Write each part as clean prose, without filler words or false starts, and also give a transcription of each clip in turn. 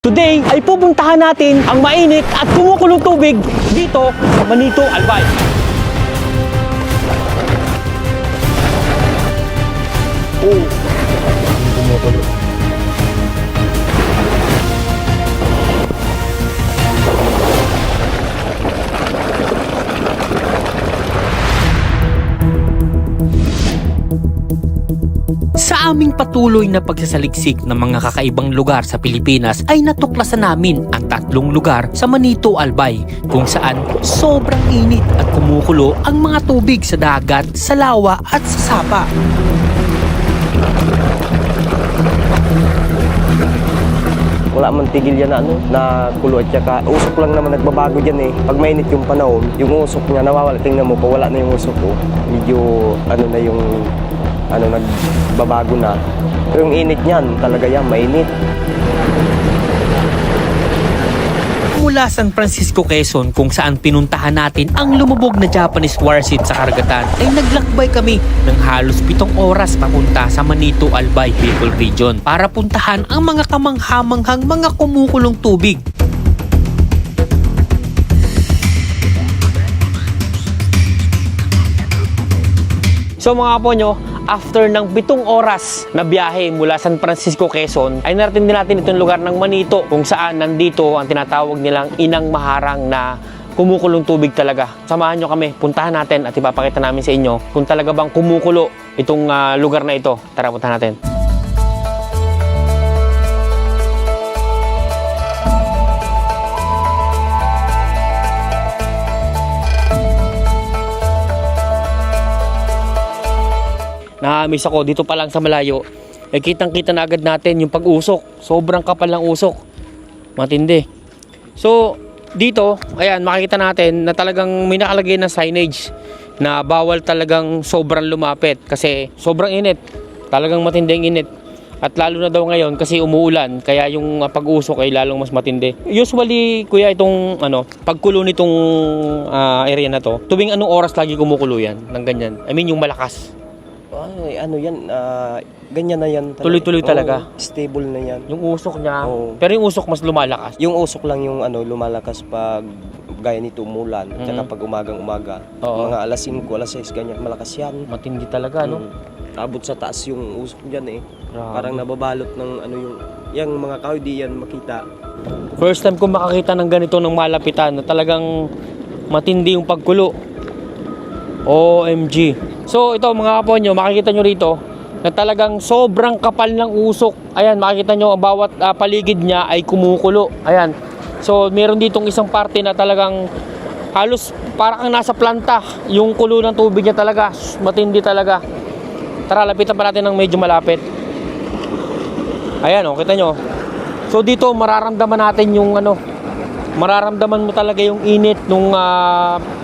Today ay pupuntahan natin ang mainit at kumukulong tubig dito sa Manito, Albay. Kumukulo. Sa aming patuloy na pagsasaliksik ng mga kakaibang lugar sa Pilipinas ay natuklasan namin ang 3 lugar sa Manito, Albay kung saan sobrang init at kumukulo ang mga tubig sa dagat, sa lawa at sa sapa. Wala man tigil yan na kulo at saka usok lang naman nagbabago dyan eh. Pag mainit yung panahon, yung usok niya nawawala. Tingnan mo po, wala na yung usok ko. Medyo na yung nagbabago na. Yung init niyan, talaga yan, mainit. Mula San Francisco, Quezon kung saan pinuntahan natin ang lumubog na Japanese warship sa karagatan ay naglakbay kami ng halos 7 oras papunta sa Manito, Albay, Bicol Region para puntahan ang mga kamanghamanghang mga kumukulong tubig. So mga apo nyo, after ng 7 oras na biyahe mula San Francisco, Quezon, ay narating din natin itong lugar ng Manito kung saan nandito ang tinatawag nilang Inang Maharang na kumukulong tubig talaga. Samahan nyo kami, puntahan natin at ipapakita namin sa inyo kung talaga bang kumukulo itong lugar na ito. Tara, puntahan natin. Na-miss ako dito pa lang sa malayo. Kitang-kita na agad natin yung pag-usok. Sobrang kapal ng usok. Matindi. So, dito, ayan, makikita natin na talagang may nakalagay na signage na bawal talagang sobrang lumapit kasi sobrang init. Talagang matinding init. At lalo na daw ngayon kasi umuulan, kaya yung pag-usok ay lalong mas matindi. Usually, kuya, itong pagkulo nitong area na to, tuwing anong oras lagi kumukulo yan ng ganyan? I mean, yung malakas. Ay, ganyan na yan. Tuloy-tuloy talaga. Stable na yan. Yung usok niya, Oo. pero yung usok mas lumalakas. Yung usok lang yung lumalakas pag gaya nito umulan. At saka pag umagang-umaga. Oo. Mga alas 5, alas 6, ganyan. Malakas yan. Matindi talaga, no? Abot sa taas yung usok dyan eh. Grabe. Parang nababalot ng yung mga kahoy di yan makita. First time ko makakita ng ganito ng malapitan na talagang matindi yung pagkulo. OMG. So ito mga kapo nyo, makikita nyo rito na talagang sobrang kapal ng usok. Ayan, makikita nyo ang bawat paligid niya ay kumukulo. Ayan. So meron ditong isang parte na talagang halos parang nasa planta yung kulo ng tubig niya talaga. Matindi talaga. Tara, lapitan pa natin ng medyo malapit. Ayan, kita nyo. So dito mararamdaman natin yung mararamdaman mo talaga yung init nung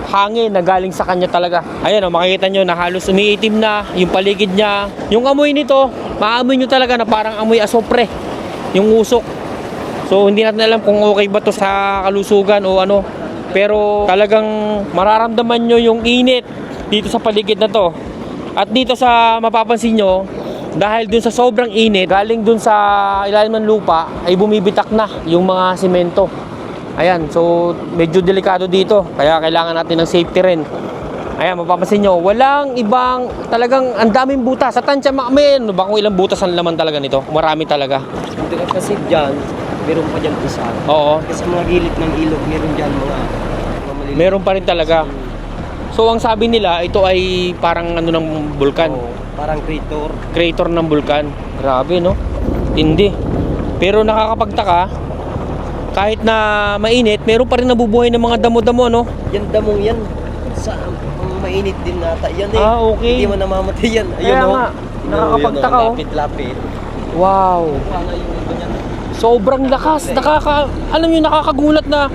hangin na galing sa kanya talaga. Ayan, makikita nyo na halos umiitim na yung paligid niya. Yung amoy nito, maamoy nyo talaga na parang amoy asopre yung usok. So hindi natin alam kung okay ba to sa kalusugan o ano, pero talagang mararamdaman nyo yung init dito sa paligid na to. At dito sa mapapansin nyo, dahil dun sa sobrang init, galing dun sa ilalim ng lupa ay bumibitak na yung mga simento. Ayan, so medyo delikado dito, kaya kailangan natin ng safety rin. Ayan, mapapansin nyo, walang ibang, talagang ang daming butas. Sa tansya makamayan, baka kung ilang butas ang laman talaga nito. Marami talaga. Dito kasi dyan, meron pa dyan isa. Oo. Kasi mga gilid ng ilog, meron dyan mga maliliit. Meron pa rin talaga. So ang sabi nila, ito ay parang ng bulkan. Oo, parang crater. Crater ng bulkan. Grabe, no? Hindi. Pero nakakapagtaka, kahit na mainit, meron pa rin nabubuhay ng mga damo-damo, no? Yan damong yan. Sa mainit din nata yan eh. Ah, okay. Hindi mo namamatay yan. Kaya nga, nakakapagtaka, oh. Lapit-lapit. Wow. Sobrang lakas. Alam niyo, nakakagulat na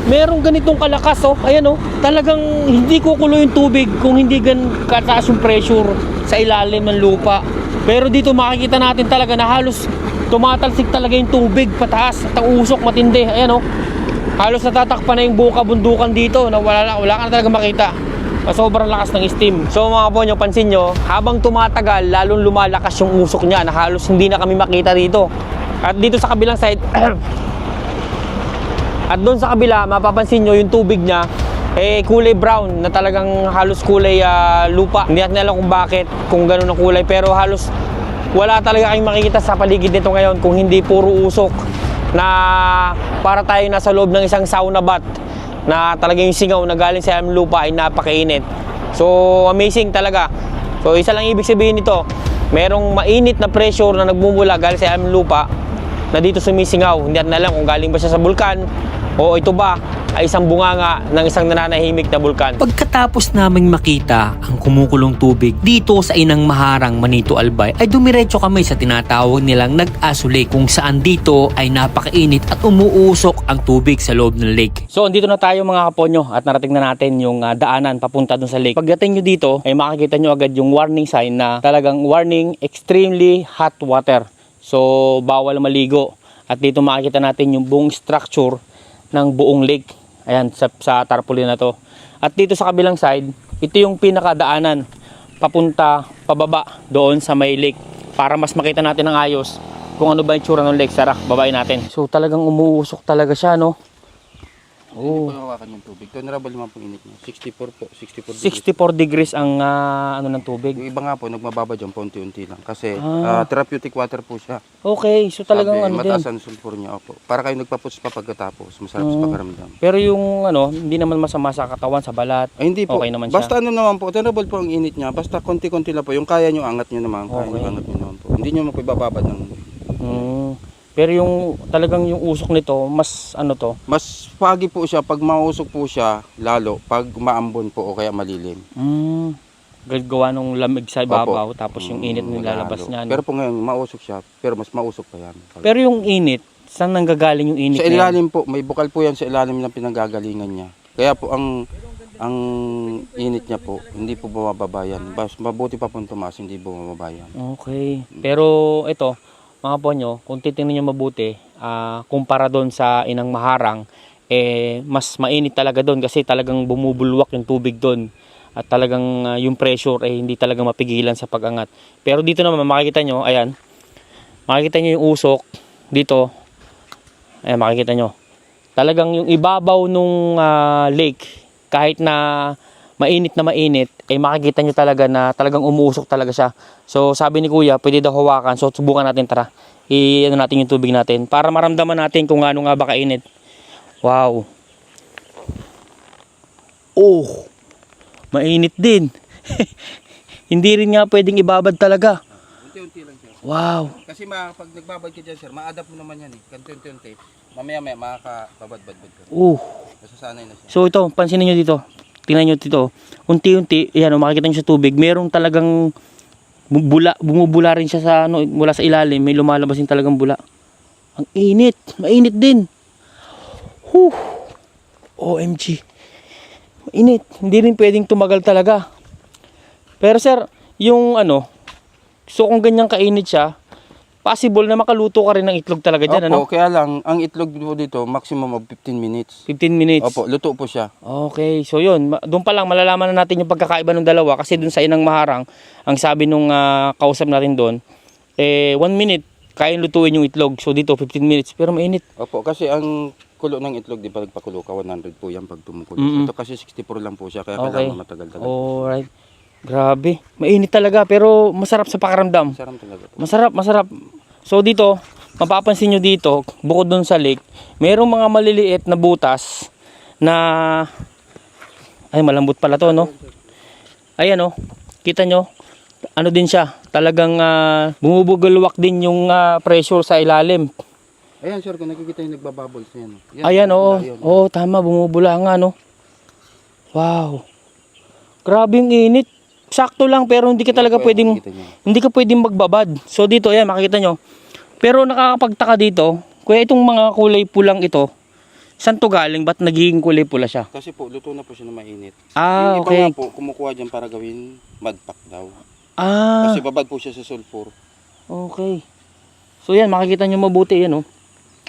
merong ganitong kalakas, oh. Ayan, oh. Talagang hindi kukulo yung tubig kung hindi kataas yung pressure sa ilalim ng lupa. Pero dito makikita natin talaga na halos tumatalsik talaga yung tubig pataas at ang usok matindi. Ayan, oh. Halos natatakpan na yung buong kabundukan dito na wala ka na talaga makita. Sobrang lakas ng steam. So mga po nyo, pansin nyo, habang tumatagal, lalong lumalakas yung usok niya na halos hindi na kami makita dito. At dito sa kabilang side, at doon sa kabila, mapapansin nyo yung tubig niya, eh kulay brown na talagang halos kulay lupa. Hindi natin alam kung bakit, kung gano'n ang kulay. Pero halos wala talaga kayong makikita sa paligid nito ngayon kung hindi puro usok na para tayo nasa loob ng isang sauna bath na talagang yung singaw na galing sa ilalim ng lupa ay napakainit. So amazing talaga. So isa lang ibig sabihin nito, merong mainit na pressure na nagmumula galing sa ilalim ng lupa na dito sumisingaw. Hindi natin alam kung galing ba siya sa bulkan o ito ba ay isang bunganga ng isang nananahimik na bulkan. Pagkatapos naming makita ang kumukulong tubig dito sa Inang Maharang, Manito Albay, ay dumiretso kami sa tinatawag nilang Nag-Asuli, kung saan dito ay napakainit at umuusok ang tubig sa loob ng lake. So andito na tayo mga kaponyo at narating na natin yung daanan papunta dun sa lake. Pagdating nyo dito ay makikita nyo agad yung warning sign na talagang warning extremely hot water. So bawal maligo. At dito makikita natin yung buong structure ng buong lake. Ayan, sa tarpaulin na to. At dito sa kabilang side, ito yung pinakadaanan papunta, pababa doon sa may lake para mas makita natin ng ayos kung ano ba yung tsura ng lake. Tara, babayin natin. So talagang umuusok talaga siya, no? Hindi po hawakan yung tubig. Tolerable naman po init niya. 64 po, 64 degrees. 64 degrees ang ano ng tubig. Yung iba nga po, nagmababa dyan po unti-unti lang. Kasi therapeutic water po siya. Okay, so talagang Sabi, ano mataas din. ang sulfur niya. Opo. Para kayo nagpaputs pa pagkatapos. Masarap sa pagkaramdam. Pero yung ano, hindi naman masama sa katawan, sa balat. Ay, hindi po. Okay naman siya. Basta ano naman po, tolerable po ang init niya. Basta konti-konti lang po. Yung kaya nyo, angat nyo naman. Kaya Okay. nyo, angat nyo naman po. Hindi nyo mapibababad ng... Pero yung talagang yung usok nito, mas ano to? Mas foggy po siya pag mausok po siya, lalo pag maambon po o kaya malilim. Gawa nung lamig sa ibabaw, Opo. tapos yung init na nilalabas Lalo. niya. No? Pero po ngayon, mausok siya. Pero mas mausok pa yan. Pero yung init, saan nanggagaling yung init Sa na yan? ilalim po, may bukal po yan sa ilalim ng pinanggagalingan niya. Kaya po ang init niya po, hindi po bumababa yan. Bas mabuti pa po tumaas, hindi bumababa yan. Okay. Pero ito, mga ponyo, kung titingnan nyo mabuti, kumpara doon sa Inang Maharang, mas mainit talaga doon kasi talagang bumubulwak yung tubig doon. At talagang yung pressure hindi talaga mapigilan sa pag-angat. Pero dito naman makikita nyo, ayan, makikita nyo yung usok dito. Ayan, makikita nyo. Talagang yung ibabaw nung lake, kahit na mainit, makikita nyo talaga na talagang umuusok talaga siya. So sabi ni Kuya, pwede daw hawakan. So subukan natin, tara. I-ano natin yung tubig natin para maramdaman natin kung ano nga ba kainit. Wow. Oh. Mainit din. Hindi rin nga pwedeng ibabad talaga. Unti-unti lang siya. Wow. Kasi pag nagbabad ka dyan, sir, ma-adapt mo naman yan eh. Unti-unti. Mamaya-maya, makakababad-bad ka. Nasasanay na siya. So ito, pansinin nyo dito. Tingnan nyo dito. Unti-unti, ayan, makikita nyo sa tubig, merong talagang bumubula rin siya sa ano, mula sa ilalim, may lumalabas din talagang bula. Ang init, mainit din. OMG. Mainit, hindi rin pwedeng tumagal talaga. Pero sir, yung ano, so kung ganyan kainit siya, possible na makaluto ka rin ng itlog talaga dyan, ano? Opo, kaya lang, ang itlog po dito, maximum of 15 minutes. 15 minutes. Opo, luto po siya. Okay, so yun, doon pa lang malalaman na natin yung pagkakaiba ng dalawa kasi doon sa Inang Maharang, ang sabi nung kausap natin doon, 1 minute, kaya lutuin yung itlog. So dito, 15 minutes, pero mainit. Opo, kasi ang kulo ng itlog, di ba nagpakulo ka, 100 po yan pag tumukulo. Ito kasi 64 lang po siya, kaya Okay. kailangan matagal-tagal. Alright. Grabe, mainit talaga, pero masarap sa pakiramdam. Sarap talaga po. Masarap. So dito, mapapansin nyo dito, bukod doon sa lake, mayroong mga maliliit na butas na, ay malambot pala to, no? Ayan, oh, kita nyo, ano din siya, talagang bumubugulwak din yung pressure sa ilalim. Ayan sir, kung nakikita yung nagbabubbles na yan. Yan, Ayan, oo, yun. oo, tama, bumubula nga, no? Wow, grabe yung init. Sakto lang, pero hindi ka talaga Opo, pwedeng, nakikita niyo. hindi ka pwedeng magbabad. So dito, ayan, makikita nyo. Pero nakakapagtaka dito, kuya, itong mga kulay pulang ito, saan to galing? Ba't nagiging kulay pula siya? Kasi po, luto na po siya na mainit. Ah, Yung iba okay. nga po, kumukuha dyan para gawin mud pack daw. Ah, Kasi babad po siya sa sulfur. okay. So yan, makikita nyo mabuti yan, oh.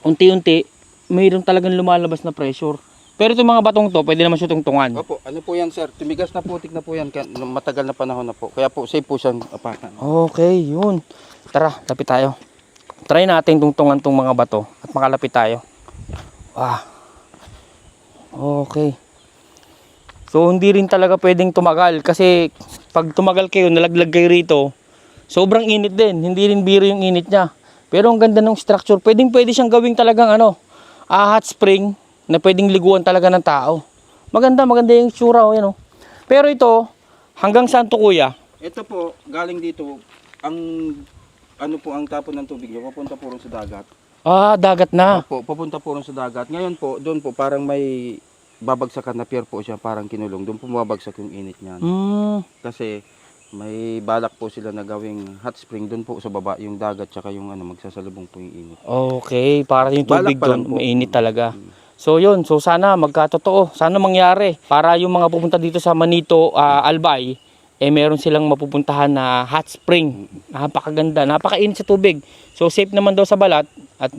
Unti-unti, mayroon talagang lumalabas na pressure. Pero itong mga batong to, pwede naman siya tungtungan. Opo, ano po yan sir? Tumigas na putik na po yan. Matagal na panahon na po. Kaya po, safe po siyang apakan. Okay, yun. Tara, lapit tayo. Try natin tungtungan tong mga bato at makalapit tayo. Okay. So hindi rin talaga pwedeng tumagal kasi pag tumagal kayo, nalaglag kayo rito, sobrang init din. Hindi rin biro yung init niya. Pero ang ganda ng structure. Pwede siyang gawing talagang hot spring na pwedeng liguan talaga ng tao. Maganda yung tsura. Yan, oh. Pero ito, hanggang saan to, kuya? Ito po, galing dito, ang ang tapon ng tubig niyo, papunta po rin sa dagat. Dagat na. Opo, papunta po rin sa dagat. Ngayon po, doon po parang may babagsakan na pier po siya, parang kinulong. Doon po mababagsak yung init niyan. Kasi may balak po sila na gawing hot spring doon po sa baba, yung dagat tsaka yung magsasalubong po yung init. Okay, para yung tubig Balak pa lang doon, po. mainit talaga. So yun, so sana magkatotoo, sana mangyari para yung mga pupunta dito sa Manito, Albay, meron silang mapupuntahan na hot spring. Napakaganda, napakainit sa tubig. So safe naman daw sa balat at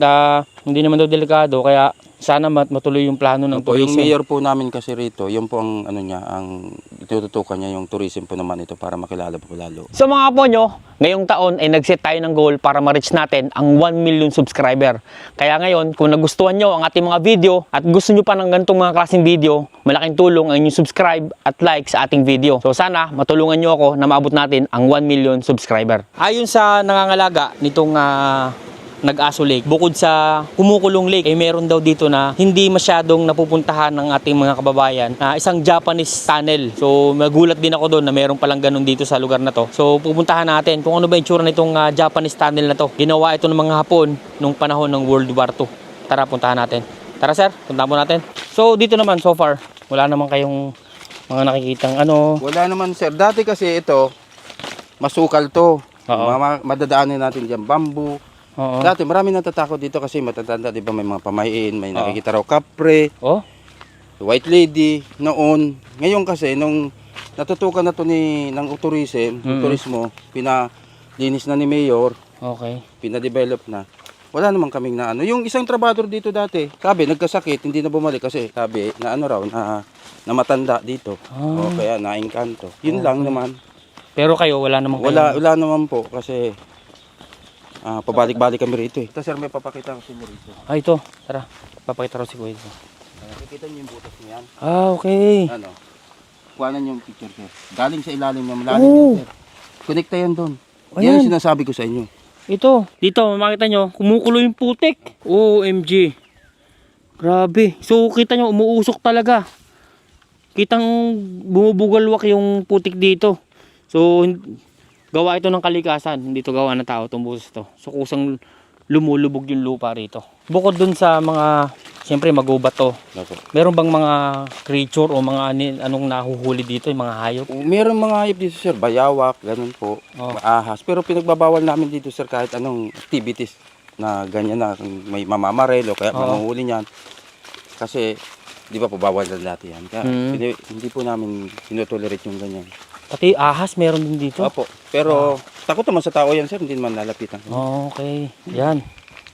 hindi naman daw delikado, kaya sana matuloy yung plano ng Opo, yung tourism. mayor po namin kasi rito, yun po ang ang itututukan niya, yung tourism po naman ito para makilala po lalo. So mga po nyo, ngayong taon ay nag-set tayo ng goal para ma-reach natin ang 1 million subscriber. Kaya ngayon, kung nagustuhan nyo ang ating mga video at gusto nyo pa ng ganitong mga klaseng video, malaking tulong ang inyong subscribe at like sa ating video. So sana matulungan nyo ako na maabot natin ang 1 million subscriber. Ayon sa nangangalaga nitong Nag-Aso Lake, bukod sa Kumukulong Lake, meron daw dito na hindi masyadong napupuntahan ng ating mga kababayan na isang Japanese tunnel. So magulat din ako doon na meron palang ganun dito sa lugar na to. So pupuntahan natin kung ano ba yung tsura nitong Japanese tunnel na to. Ginawa ito ng mga Hapon nung panahon ng World War II. Tara, puntahan natin. Tara sir, puntahan po natin. So dito naman so far, wala naman kayong mga nakikitang Wala naman sir, dati kasi ito, masukal to. Oo. Madadaanin natin dyan, bamboo. Oo. Dati marami natatakot dito kasi matatanda, di ba, may mga pamahiin, may nakikita raw kapre, Oh? white lady, noon. Ngayon kasi, nung natutukan na to ng tourism, turismo, pinalinis na ni Mayor, Okay. pinadevelop na. Wala naman kaming na Yung isang trabador dito dati, sabi, nagkasakit, hindi na bumalik kasi sabi, na na matanda dito. O kaya naingkanto. Yun lang naman. Pero kayo, wala naman kayong... Wala naman po kasi pabalik-balik kami rito eh. Ito sir, may papakita ko sa inyo rito. Ito. Tara. Papakita ko si Kuya. Nakikita niyo yung butas niyan. Okay. Kuhanan yung picture sir. Galing sa ilalim na malalim yan sir. Connecta yan doon. Yan ang sinasabi ko sa inyo. Ito. Dito, makita nyo, kumukulo yung putik. OMG. Grabe. So, kita nyo, umuusok talaga. Kitang bumubugalwak yung putik dito. So, gawa ito ng kalikasan. Hindi ito gawa ng tao, itong butas to. So, kusang lumulubog yung lupa rito. Bukod dun sa mga, siyempre magubat to. Meron bang mga creature o mga anong nahuhuli dito, yung mga hayop? Meron mga hayop dito sir, bayawak, ganun po, ahas. Pero pinagbabawal namin dito sir kahit anong activities na ganyan na may mamamarel o kaya mahuhuli niyan. Kasi di ba po bawal na dati yan. Kaya hindi po namin tinotolerate yung ganyan. Pati ahas meron din dito? Opo. Pero takot naman sa tao yan sir, hindi naman lalapitan. Okay. Yan.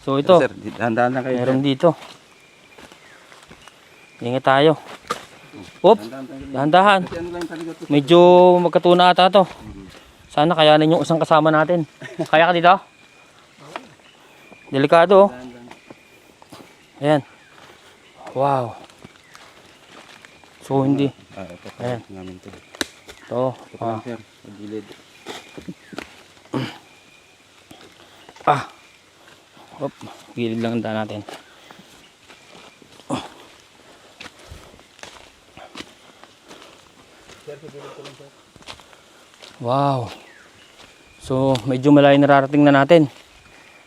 So ito, Sir, dahan-dahan na kayo. meron dito. Ingat tayo. Oop, dahan-dahan. Kasi ano lang talaga to. Medyo magkatuna ata to. Sana kayanin yung isang kasama natin. Kaya ka dito? Delikado oh. Ayan. Wow. So hindi. Ito Ayan. namin to. Ito. Ito lang sir, magilid. Oop, gilid lang ang daan natin. Wow. So, medyo malayo nararating na natin.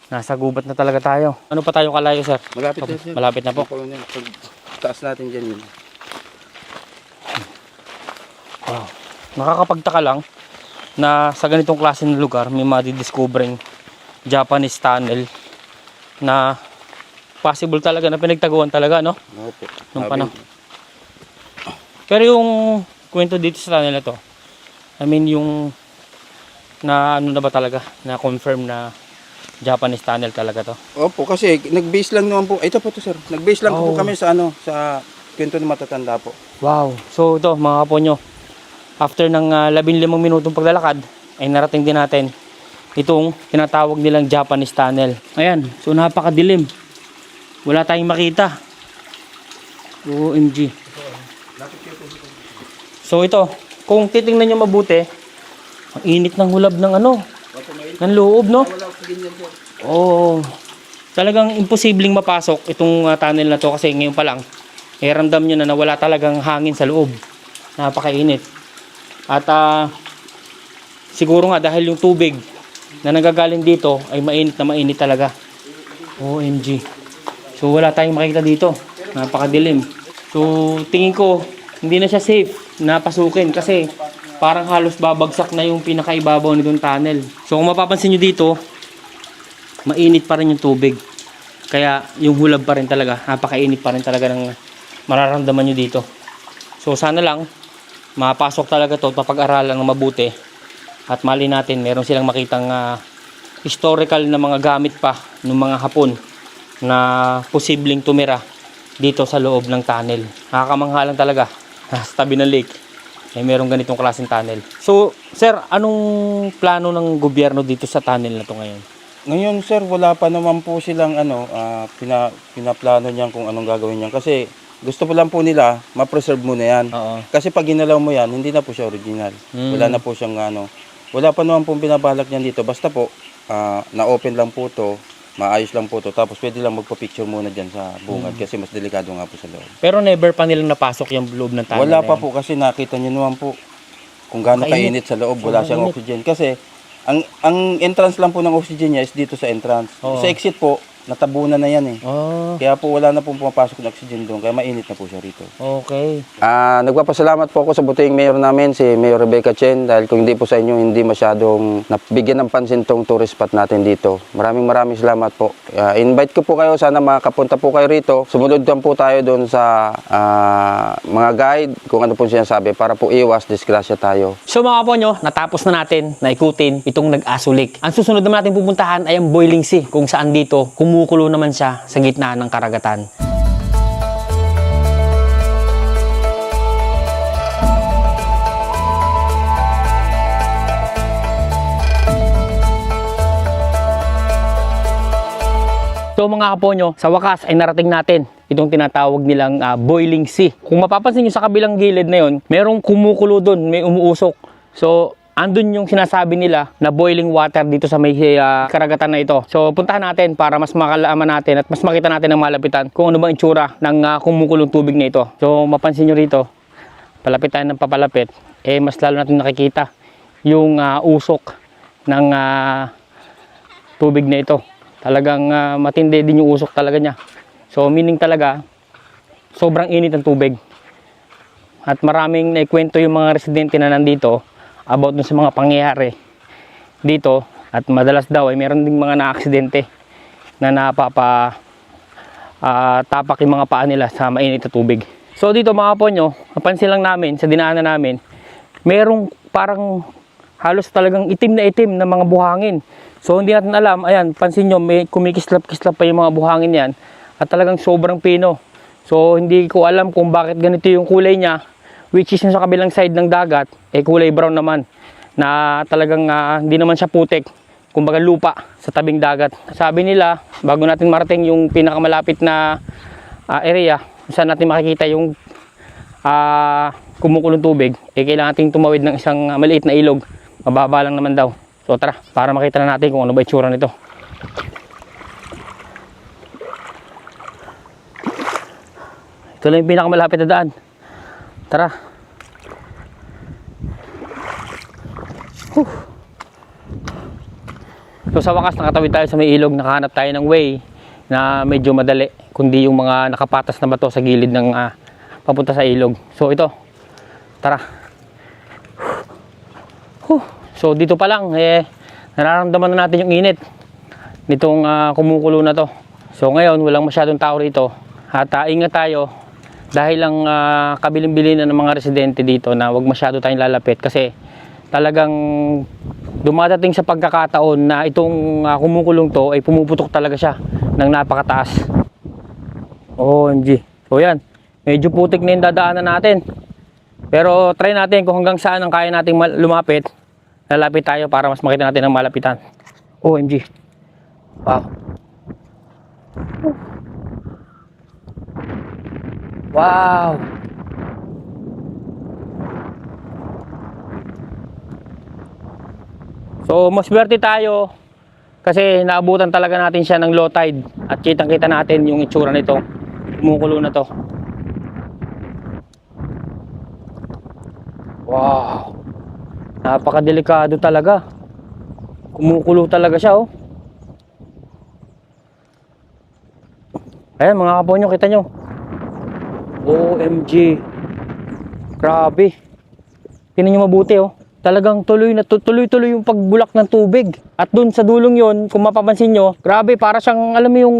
Nasa gubat na talaga tayo. Ano pa tayo kalayo, sir? Malapit na sir. Malapit na po. Pag taas natin dyan yun. Wow. Nakakapagtaka lang na sa ganitong klase ng lugar may madidiscovering Japanese tunnel na possible talaga na pinagtaguan talaga, no? Opo. Nung panahon. Pero yung kwento dito sa tunnel na to, I mean yung na ano na ba talaga, na confirm na Japanese tunnel talaga to. Opo, kasi nag-base lang naman po. Ito po to sir. Nag-base lang po Oh. kami sa sa kwento ng matatanda po. Wow. So ito mga kapo nyo, after ng 15 minutong paglalakad ay narating din natin itong tinatawag nilang Japanese tunnel. Ayan, so napakadilim. Wala tayong makita. OMG. So ito, kung titingnan nyo mabuti, ang init ng hulab ng ano, ng loob, no? Oo. Talagang imposibleng mapasok itong tunnel na to kasi ngayon pa lang, ramdam nyo na wala talagang hangin sa loob. Napakainit. At siguro nga dahil yung tubig na nagagaling dito ay mainit na mainit talaga. OMG. So wala tayong makita dito. Napakadilim. So tingin ko hindi na siya safe na pasukin kasi parang halos babagsak na yung pinakaibabaw nitong tunnel. So kung mapapansin nyo dito, mainit pa rin yung tubig. Kaya yung hulab pa rin talaga. Napakainit pa rin talaga ng mararamdaman nyo dito. So sana lang mapasok talaga to, papag-aralan ng mabuti. At mali natin, meron silang makitang historical na mga gamit pa ng mga Hapon na posibleng tumira dito sa loob ng tunnel. Nakakamangha lang talaga. Sa tabi ng lake ay merong ganitong klaseng tunnel. So, sir, anong plano ng gobyerno dito sa tunnel na to ngayon? Ngayon sir, wala pa naman po silang pinaplano niyan kung anong gagawin niyan. Kasi gusto po lang po nila, ma-preserve muna yan. Oo. Kasi pag ginalaw mo yan, hindi na po siya original. Wala na po siyang wala pa naman pong binabalak niyan dito. Basta po, na-open lang po to, maayos lang po to. Tapos pwede lang magpa-picture muna dyan sa bungad kasi mas delikado nga po sa loob. Pero never pa nilang napasok yung loob ng tunnel. Wala na pa yan. po kasi nakita niyo naman po kung gaano kainit sa loob. Wala siyang Mainit. oxygen. Kasi ang entrance lang po ng oxygen niya is dito sa entrance. Oo. Sa exit po, natabunan na yan eh. Oh, Kaya po wala na pong pumapasok ng oxygen doon. Kaya mainit na po siya rito. okay. Nagpapasalamat po ako sa buting mayor namin, si Mayor Rebecca Chen. Dahil kung hindi po sa inyo, hindi masyadong nabigyan ng pansin tong tourist spot natin dito. Maraming salamat po. Invite ko po kayo, sana makapunta po kayo rito. Sumunod lang po tayo doon sa mga guide, kung ano po sinasabi, para po iwas, disgrasya tayo. So mga kaponyo, natapos na natin na ikutin itong nag-asulik. Ang susunod naman natin pupuntahan ay ang Boiling Sea, kung saan dito kumukulo naman siya sa gitna ng karagatan. So mga kaponyo, sa wakas ay narating natin itong tinatawag nilang Boiling Sea. Kung mapapansin nyo sa kabilang gilid na yon, merong kumukulo doon, may umuusok. So andun yung sinasabi nila na boiling water dito sa may karagatan na ito. So puntahan natin para mas makalaman natin at mas makita natin ng malapitan kung ano bang itsura ng kumukulong tubig na ito. So mapansin nyo rito, palapit tayo ng papalapit, mas lalo natin nakikita yung usok ng tubig na ito. Talagang matindi din yung usok talaga niya. So meaning talaga, sobrang init ng tubig. At maraming naikwento yung mga residente na nandito about dun sa mga pangyayari dito. At madalas daw ay meron ding mga na-aksidente na tapak yung mga paa nila sa mainit na tubig. So dito mga ponyo, napansin lang namin sa dinaanan namin, merong parang halos talagang itim na mga buhangin. So hindi natin alam, ayan, pansin nyo, may kumikislap-kislap pa yung mga buhangin yan. At talagang sobrang pino. So hindi ko alam kung bakit ganito yung kulay niya, which is sa kabilang side ng dagat, kulay brown naman. Na talagang hindi naman siya putik, kumbaga lupa sa tabing dagat. Sabi nila, bago natin marating yung pinakamalapit na area, saan natin makikita yung kumukulong tubig, kailangan natin tumawid ng isang maliit na ilog. Mababa lang naman daw. So tara, para makita na natin kung ano ba itsura nito. Ito lang yung pinakamalapit na daan. Tara. So sa wakas, nakatawid tayo sa may ilog. Nakahanap tayo ng way na medyo madali, kundi yung mga nakapatas na bato sa gilid ng papunta sa ilog. So ito, tara. So dito pa lang, nararamdaman na natin yung init nitong kumukulo na to. So ngayon, walang masyadong tao rito. At ingat tayo dahil lang kabilin-bilin ng mga residente dito na wag masyado tayong lalapit kasi talagang dumadating sa pagkakataon na itong kumukulong to ay pumuputok talaga siya ng napakataas. OMG. So yan, medyo putik na yung dadaanan natin. Pero try natin kung hanggang saan ang kaya nating lumapit. lalapit tayo para mas makita natin ang malapitan. OMG. Wow. Wow. So, maswerte tayo kasi naabutan talaga natin siya ng low tide at kitang-kita natin yung itsura nito. Kumukulo na to. Wow. Napakadelikado talaga. Kumukulo talaga siya, oh. Ayan mga kaponyo, kita nyo. OMG. Grabe. Tingnan nyo mabuti, oh. Talagang tuloy-tuloy yung pagbulak ng tubig. At dun sa dulong yon, kung mapapansin nyo, grabe, para siyang, alam mo yung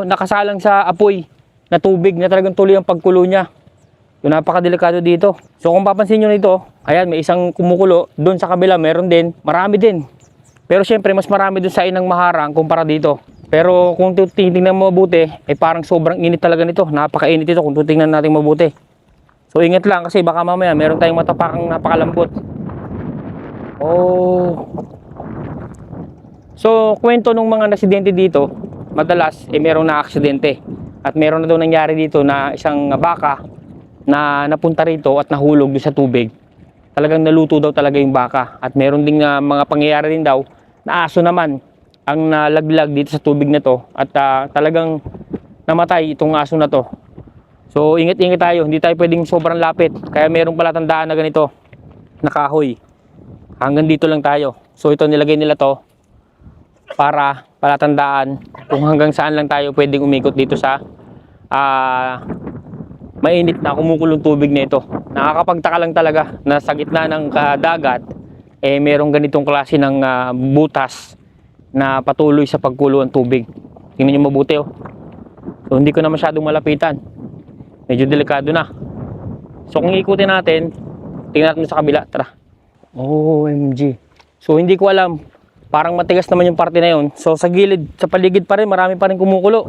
nakasalang sa apoy na tubig na talagang tuloy ang pagkulo niya. Yung napakadelikado dito. So kung papansin nyo nito, ayan, may isang kumukulo. Dun sa kabila, meron din. Marami din. Pero syempre, mas marami dun sa Inang Maharang kumpara dito. Pero kung titingnan mo mabuti, parang sobrang init talaga nito. Napakainit ito kung titingnan natin mabuti. So ingat lang kasi baka mamaya meron tayong matapakang napakalambot. Oh. So kwento ng mga residente dito, madalas merong na-aksidente. At meron na daw nangyari dito na isang baka na napunta rito at nahulog doon sa tubig. Talagang naluto daw talaga yung baka. At meron ding mga pangyayari din daw na aso naman ang nalaglag dito sa tubig na to. At talagang namatay itong aso na to. So ingat-ingat tayo, hindi tayo pwedeng sobrang lapit. Kaya meron pala tandaan na ganito, na kahoy. Hanggang dito lang tayo. So ito nilagay nila to para palatandaan kung hanggang saan lang tayo pwedeng umikot dito sa mainit na kumukulong tubig na ito. Nakakapagtaka lang talaga na sa gitna ng dagat merong ganitong klase ng butas na patuloy sa pagkulo ng tubig. Tingnan nyo mabuti, oh. So hindi ko na masyadong malapitan. Medyo delikado na. So kung ikutin natin, tingnan natin sa kabila. Tara. OMG. So hindi ko alam. Parang matigas naman yung parte na yun. So sa gilid, sa paligid pa rin, marami pa rin kumukulo.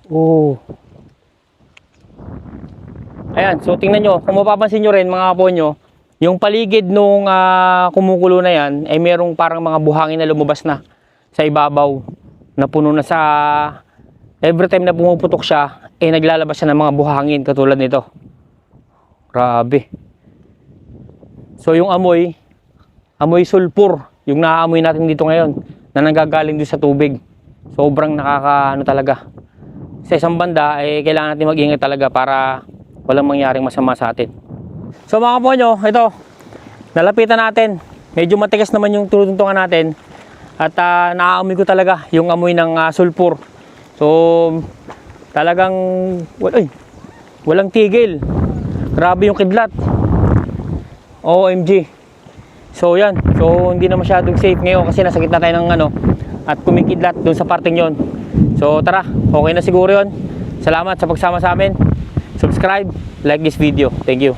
Oh. Ayan, so tingnan nyo. Kung mapapansin nyo rin mga kaponyo, yung paligid nung kumukulo na yan, merong parang mga buhangin na lumabas na sa ibabaw. Na puno na sa... Every time na pumuputok siya, naglalabas siya ng mga buhangin katulad nito. Grabe. So yung amoy sulfur, yung naaamoy natin dito ngayon, na nanggagaling doon sa tubig. Sobrang nakaka talaga. Sa isang banda, kailangan natin mag-ingat talaga para walang mangyaring masama sa atin. So mga kaponyo, ito, nalapitan natin. Medyo matigas naman yung tutuntungan natin. At naaamoy ko talaga yung amoy ng sulfur. So, talagang walang tigil. Grabe yung kidlat. OMG. So, yan. So, hindi na masyadong safe ngayon kasi nasa gitna tayo ng at kumikidlat doon sa parting yon. So, tara. Okay na siguro yon. Salamat sa pagsama sa amin. Subscribe, like this video. Thank you.